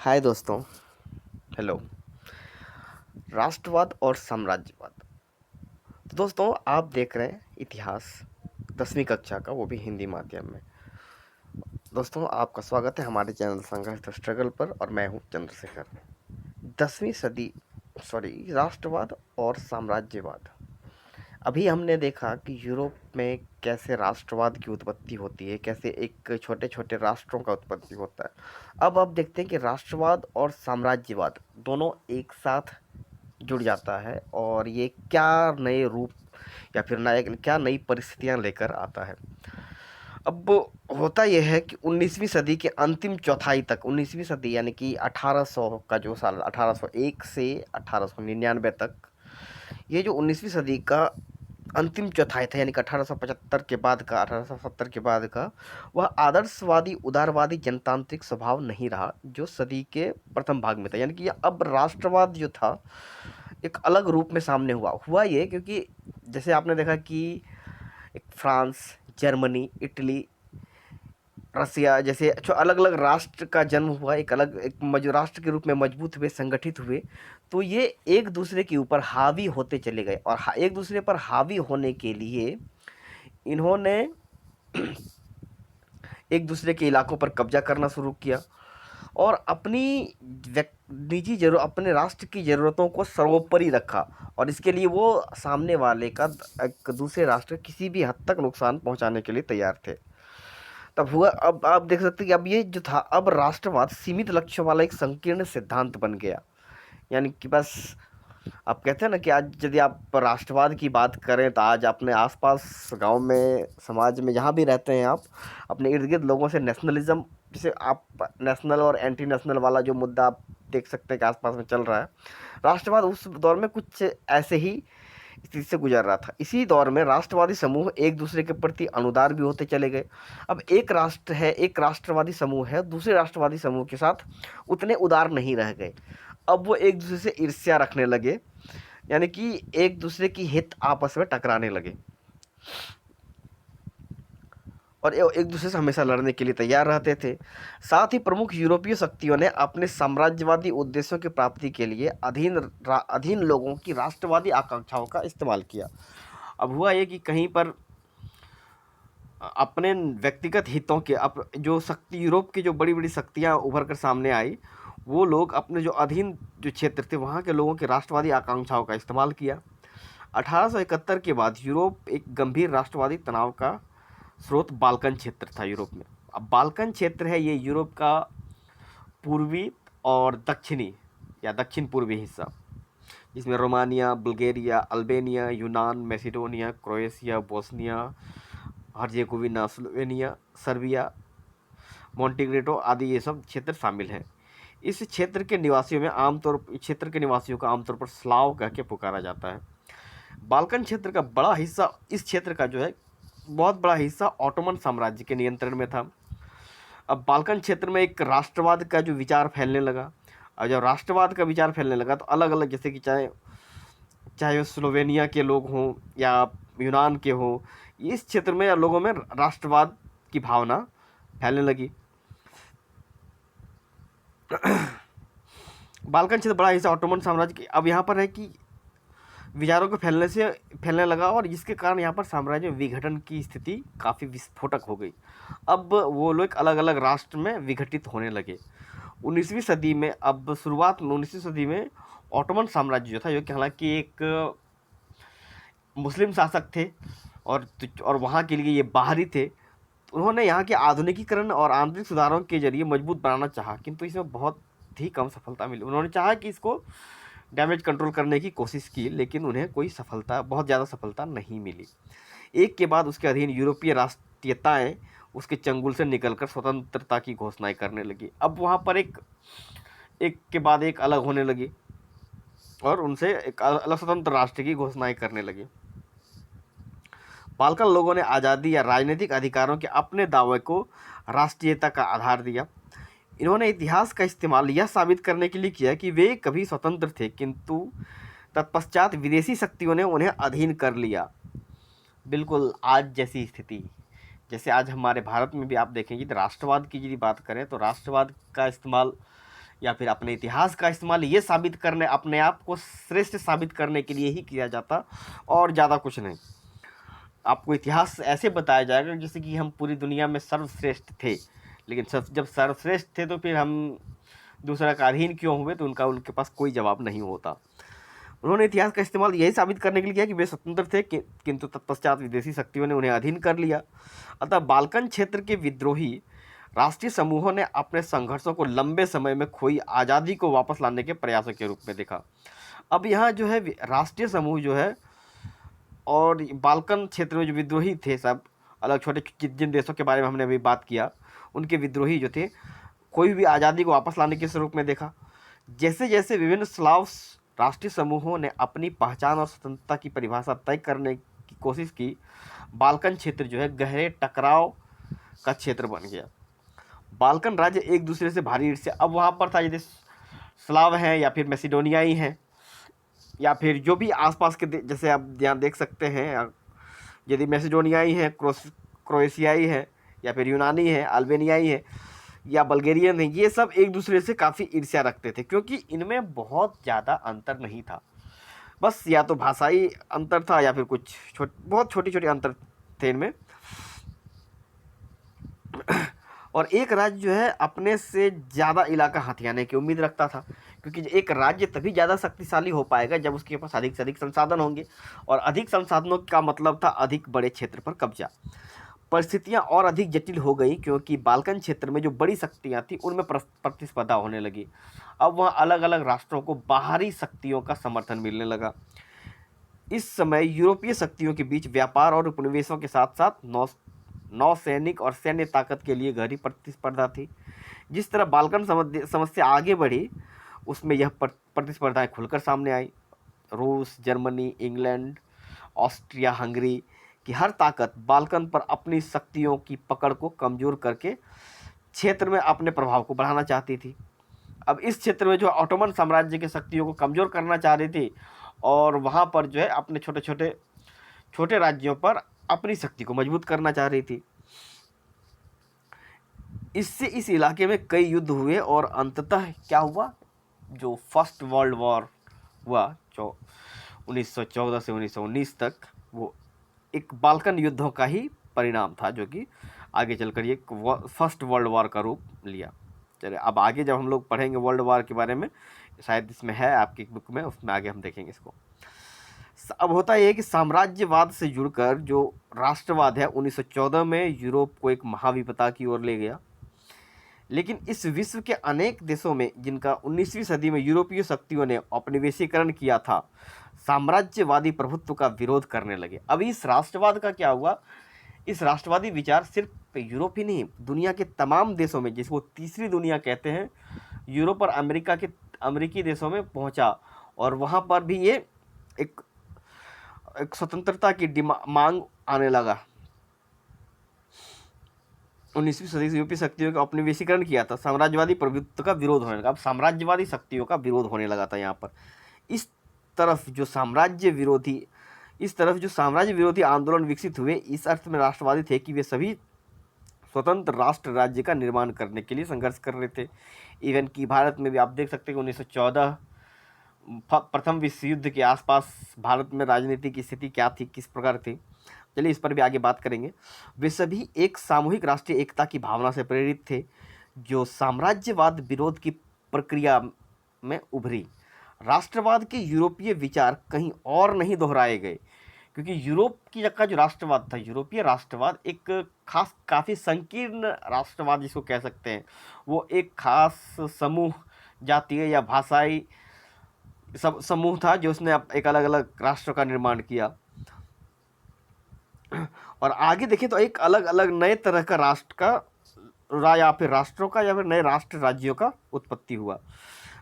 हाय दोस्तों। हेलो। राष्ट्रवाद और साम्राज्यवाद। तो दोस्तों, आप देख रहे हैं इतिहास 10वीं कक्षा का, वो भी हिंदी माध्यम में। दोस्तों, आपका स्वागत है हमारे चैनल संघर्ष द स्ट्रगल पर, और मैं हूं चंद्रशेखर। 10वीं सदी, सॉरी, राष्ट्रवाद और साम्राज्यवाद। अभी हमने देखा कि यूरोप में कैसे राष्ट्रवाद की उत्पत्ति होती है, कैसे एक छोटे छोटे राष्ट्रों का उत्पत्ति होता है। अब देखते हैं कि राष्ट्रवाद और साम्राज्यवाद दोनों एक साथ जुड़ जाता है, और ये क्या नए रूप या फिर नए क्या नई परिस्थितियां लेकर आता है। अब होता यह है कि 19वीं सदी के अंतिम चौथाई तक, 19वीं सदी यानी कि 1800 का जो साल, 1801 से 1899 तक, ये जो 19वीं सदी का अंतिम चौथाई था, यानी कि 1875 के बाद का, 1870 के बाद का, वह आदर्शवादी उदारवादी जनतांत्रिक स्वभाव नहीं रहा जो सदी के प्रथम भाग में था। यानी कि अब राष्ट्रवाद जो था एक अलग रूप में सामने हुआ ये, क्योंकि जैसे आपने देखा कि एक फ्रांस, जर्मनी, इटली, रसिया जैसे जो अलग अलग राष्ट्र का जन्म हुआ, एक अलग एक राष्ट्र के रूप में मजबूत हुए, संगठित हुए। तो ये एक दूसरे के ऊपर हावी होते चले गए, और एक दूसरे पर हावी होने के लिए इन्होंने एक दूसरे के इलाकों पर कब्जा करना शुरू किया, और अपनी निजी जरूर अपने राष्ट्र की ज़रूरतों को सर्वोपरि रखा, और इसके लिए वो सामने वाले का एक दूसरे राष्ट्र किसी भी हद तक नुकसान पहुंचाने के लिए तैयार थे। तब हुआ, अब आप देख सकते हैं कि अब ये जो था, अब राष्ट्रवाद सीमित लक्ष्य वाला एक संकीर्ण सिद्धांत बन गया। यानी कि बस, आप कहते हैं ना कि आज यदि आप राष्ट्रवाद की बात करें तो आज अपने आसपास गांव में, समाज में, जहां भी रहते हैं आप, अपने इर्द गिर्द लोगों से नेशनलिज्म, जैसे आप नेशनल और एंटी नेशनल वाला जो मुद्दा आप देख सकते हैं कि आसपास में चल रहा है, राष्ट्रवाद उस दौर में कुछ ऐसे ही स्थिति से गुजर रहा था। इसी दौर में राष्ट्रवादी समूह एक दूसरे के प्रति अनुदार भी होते चले गए। अब एक राष्ट्र है, एक राष्ट्रवादी समूह है, दूसरे राष्ट्रवादी समूह के साथ उतने उदार नहीं रह गए। अब वो एक दूसरे से ईर्ष्या रखने लगे, यानी कि एक दूसरे की हित आपस में टकराने लगे, और एक दूसरे से हमेशा लड़ने के लिए तैयार रहते थे। साथ ही प्रमुख यूरोपीय शक्तियों ने अपने साम्राज्यवादी उद्देश्यों की प्राप्ति के लिए अधीन लोगों की राष्ट्रवादी आकांक्षाओं का इस्तेमाल किया। अब हुआ ये कि कहीं पर अपने व्यक्तिगत हितों के, जो शक्ति, यूरोप की जो बड़ी बड़ी शक्तियां उभर कर सामने आई, वो लोग अपने जो अधीन जो क्षेत्र थे वहाँ के लोगों की राष्ट्रवादी आकांक्षाओं का इस्तेमाल किया। 1871 के बाद यूरोप एक गंभीर राष्ट्रवादी तनाव का स्रोत बाल्कन क्षेत्र था यूरोप में। अब बाल्कन क्षेत्र है ये यूरोप का पूर्वी और दक्षिणी या दक्षिण पूर्वी हिस्सा, जिसमें रोमानिया, बुल्गारिया, अल्बानिया, यूनान, Macedonia, Croatia, Bosnia Herzegovina, Slovenia, Serbia, Montenegro आदि ये सब क्षेत्र शामिल हैं। इस क्षेत्र के निवासियों को आमतौर पर स्लाव कह के पुकारा जाता है। बाल्कन क्षेत्र का बड़ा हिस्सा, इस क्षेत्र का जो है बहुत बड़ा हिस्सा ऑटोमन साम्राज्य के नियंत्रण में था। अब बाल्कन क्षेत्र में एक राष्ट्रवाद का जो विचार फैलने लगा, और जब राष्ट्रवाद का विचार फैलने लगा तो अलग अलग, जैसे कि चाहे वो स्लोवेनिया के लोग हों या यूनान के हों, इस क्षेत्र में लोगों में राष्ट्रवाद की भावना फैलने लगी। बाल्कन क्षेत्र बड़ा हिस्सा ऑटोमन साम्राज्य की, अब यहाँ पर है कि विचारों के फैलने लगा, और जिसके कारण यहाँ पर साम्राज्य में विघटन की स्थिति काफ़ी विस्फोटक हो गई। अब वो लोग अलग अलग राष्ट्र में विघटित होने लगे। 19वीं सदी में, अब शुरुआत में 19वीं सदी में ऑटोमन साम्राज्य जो था, जो कि हालांकि एक मुस्लिम शासक थे, और वहाँ के लिए ये बाहरी थे, तो उन्होंने यहाँ के आधुनिकीकरण और आंतरिक सुधारों के जरिए मजबूत बनाना चाहा, किंतु इसमें बहुत ही कम सफलता मिली। उन्होंने चाहा कि इसको डैमेज कंट्रोल करने की कोशिश की, लेकिन उन्हें कोई सफलता, बहुत ज़्यादा सफलता नहीं मिली। एक के बाद उसके अधीन यूरोपीय राष्ट्रीयताएं उसके चंगुल से निकलकर स्वतंत्रता की घोषणाएं करने लगी। अब वहाँ पर एक एक के बाद एक अलग होने लगी, और उनसे एक अलग स्वतंत्र राष्ट्र की घोषणाएं करने लगी। बाल्कन लोगों ने आज़ादी या राजनीतिक अधिकारों के अपने दावे को राष्ट्रीयता का आधार दिया। इन्होंने इतिहास का इस्तेमाल यह साबित करने के लिए किया कि वे कभी स्वतंत्र थे, किंतु तत्पश्चात विदेशी शक्तियों ने उन्हें अधीन कर लिया। बिल्कुल आज जैसी स्थिति, जैसे आज हमारे भारत में भी आप देखेंगे तो राष्ट्रवाद की यदि बात करें तो राष्ट्रवाद का इस्तेमाल या फिर अपने इतिहास का इस्तेमाल ये साबित करने, अपने आप को श्रेष्ठ साबित करने के लिए ही किया जाता, और ज़्यादा कुछ नहीं। आपको इतिहास ऐसे बताया जाएगा जैसे कि हम पूरी दुनिया में सर्वश्रेष्ठ थे, लेकिन सब जब सर्वश्रेष्ठ थे तो फिर हम दूसरा का अधीन क्यों हुए, तो उनके पास कोई जवाब नहीं होता। उन्होंने इतिहास का इस्तेमाल यही साबित करने के लिए किया कि वे स्वतंत्र थे, किंतु तत्पश्चात विदेशी शक्तियों ने उन्हें अधीन कर लिया। अतः बाल्कन क्षेत्र के विद्रोही राष्ट्रीय समूहों ने अपने संघर्षों को लंबे समय में खोई आज़ादी को वापस लाने के प्रयासों के रूप में देखा। अब यहाँ जो है राष्ट्रीय समूह जो है और बाल्कन क्षेत्र में जो विद्रोही थे, सब अलग छोटे जिन देशों के बारे में हमने अभी बात किया, उनके विद्रोही जो थे, कोई भी आज़ादी को वापस लाने के स्वरूप में देखा। जैसे जैसे विभिन्न स्लाव राष्ट्रीय समूहों ने अपनी पहचान और स्वतंत्रता की परिभाषा तय करने की कोशिश की, बाल्कन क्षेत्र जो है गहरे टकराव का क्षेत्र बन गया। बाल्कन राज्य एक दूसरे से भारी ईर्ष्या, अब वहाँ पर था, यदि स्लाव हैं या फिर मैसिडोनियाई हैं या फिर जो भी आसपास के जैसे आप यहाँ देख सकते हैं, यदि मैसिडोनियाई हैं, क्रोएशियाई है, या फिर यूनानी है, अल्बेनियाई है, या बल्गेरियन है, ये सब एक दूसरे से काफ़ी ईर्ष्या रखते थे, क्योंकि इनमें बहुत ज़्यादा अंतर नहीं था। बस या तो भाषाई अंतर था या फिर कुछ बहुत छोटी छोटी अंतर थे इनमें। और एक राज्य जो है अपने से ज़्यादा इलाका हथियाने की उम्मीद रखता था, क्योंकि एक राज्य तभी ज़्यादा शक्तिशाली हो पाएगा जब उसके पास अधिक से अधिक संसाधन होंगे, और अधिक संसाधनों का मतलब था अधिक बड़े क्षेत्र पर कब्जा। परिस्थितियां और अधिक जटिल हो गई, क्योंकि बाल्कन क्षेत्र में जो बड़ी शक्तियां थी उनमें प्रतिस्पर्धा होने लगी। अब वहाँ अलग अलग राष्ट्रों को बाहरी शक्तियों का समर्थन मिलने लगा। इस समय यूरोपीय शक्तियों के बीच व्यापार और उपनिवेशों के साथ साथ नौसैनिक और सैन्य ताकत के लिए गहरी प्रतिस्पर्धा थी। जिस तरह बाल्कन समस्या आगे बढ़ी, उसमें यह प्रतिस्पर्धाएं खुलकर सामने आई। रूस, जर्मनी, इंग्लैंड, ऑस्ट्रिया, हंगरी की हर ताकत बाल्कन पर अपनी शक्तियों की पकड़ को कमज़ोर करके क्षेत्र में अपने प्रभाव को बढ़ाना चाहती थी। अब इस क्षेत्र में जो ऑटोमन साम्राज्य की शक्तियों को कमज़ोर करना चाह रही थी, और वहाँ पर जो है अपने छोटे राज्यों पर अपनी शक्ति को मजबूत करना चाह रही थी। इससे इस इलाके में कई युद्ध हुए, और अंततः क्या हुआ, जो फर्स्ट वर्ल्ड वॉर हुआ 1914 से 1919 तक, वो एक बाल्कन युद्धों का ही परिणाम था, जो कि आगे चलकर ये फर्स्ट वर्ल्ड वॉर का रूप लिया। चलिए अब आगे जब हम लोग पढ़ेंगे वर्ल्ड वॉर के बारे में, शायद इसमें है आपकी बुक में, उसमें आगे हम देखेंगे इसको। अब होता यह है कि साम्राज्यवाद से जुड़कर जो राष्ट्रवाद है 1914 में यूरोप को एक महाविपदा की ओर ले गया। लेकिन इस विश्व के अनेक देशों में, जिनका 19वीं सदी में यूरोपीय शक्तियों ने औपनिवेशीकरण किया था, साम्राज्यवादी प्रभुत्व का विरोध करने लगे। अब इस राष्ट्रवाद का क्या हुआ, इस राष्ट्रवादी विचार सिर्फ यूरोप ही नहीं, दुनिया के तमाम देशों में, जिसको तीसरी दुनिया कहते हैं, यूरोप और अमेरिका के अमेरिकी देशों में पहुंचा, और वहां पर भी ये एक स्वतंत्रता की मांग आने लगा। 19वीं सदी से यूरोपीय शक्तियों का औपनिवेशीकरण किया था, साम्राज्यवादी प्रभुत्व का विरोध होने लगा। अब साम्राज्यवादी शक्तियों का विरोध होने लगा था यहाँ पर। इस तरफ जो साम्राज्य विरोधी आंदोलन विकसित हुए, इस अर्थ में राष्ट्रवादी थे कि वे सभी स्वतंत्र राष्ट्र राज्य का निर्माण करने के लिए संघर्ष कर रहे थे। इवन कि भारत में भी आप देख सकते हैं कि 1914 प्रथम विश्व युद्ध के आसपास भारत में राजनीति की स्थिति क्या थी, किस प्रकार थी, चलिए इस पर भी आगे बात करेंगे। वे सभी एक सामूहिक राष्ट्रीय एकता की भावना से प्रेरित थे, जो साम्राज्यवाद विरोध की प्रक्रिया में उभरी। राष्ट्रवाद के यूरोपीय विचार कहीं और नहीं दोहराए गए, क्योंकि यूरोप का जो राष्ट्रवाद था, यूरोपीय राष्ट्रवाद एक खास काफ़ी संकीर्ण राष्ट्रवाद जिसको कह सकते हैं, वो एक खास समूह, जातीय या भाषाई समूह था, जो उसने एक अलग अलग राष्ट्र का निर्माण किया। और आगे देखें तो एक अलग अलग नए तरह का राष्ट्र का या फिर राष्ट्रों का या फिर नए राष्ट्र राज्यों का उत्पत्ति हुआ।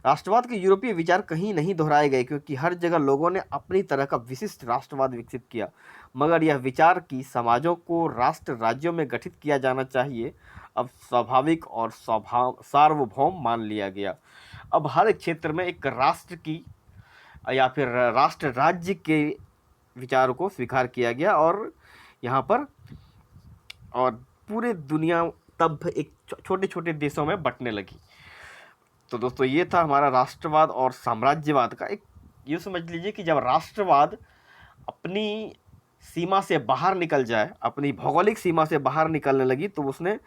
राष्ट्रवाद के यूरोपीय विचार कहीं नहीं दोहराए गए, क्योंकि हर जगह लोगों ने अपनी तरह का विशिष्ट राष्ट्रवाद विकसित किया, मगर यह विचार कि समाजों को राष्ट्र राज्यों में गठित किया जाना चाहिए अब स्वाभाविक और सार्वभौम मान लिया गया। अब हर क्षेत्र में एक राष्ट्र की या फिर राष्ट्र राज्य के विचार को स्वीकार किया गया, और यहाँ पर और पूरे दुनिया तब एक छोटे छोटे देशों में बंटने लगी। तो दोस्तों ये था हमारा राष्ट्रवाद और साम्राज्यवाद का एक, ये समझ लीजिए कि जब राष्ट्रवाद अपनी सीमा से बाहर निकल जाए, अपनी भौगोलिक सीमा से बाहर निकलने लगी, तो उसने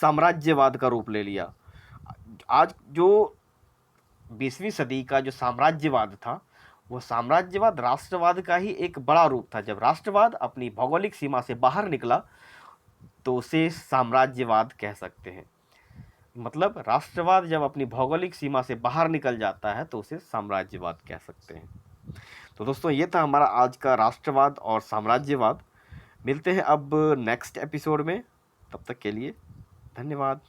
साम्राज्यवाद का रूप ले लिया। आज जो 20वीं सदी का जो साम्राज्यवाद था, वो साम्राज्यवाद राष्ट्रवाद का ही एक बड़ा रूप था। जब राष्ट्रवाद अपनी भौगोलिक सीमा से बाहर निकला तो उसे साम्राज्यवाद कह सकते हैं। मतलब राष्ट्रवाद जब अपनी भौगोलिक सीमा से बाहर निकल जाता है तो उसे साम्राज्यवाद कह सकते हैं। तो दोस्तों ये था हमारा आज का राष्ट्रवाद और साम्राज्यवाद। मिलते हैं अब नेक्स्ट एपिसोड में, तब तक के लिए धन्यवाद।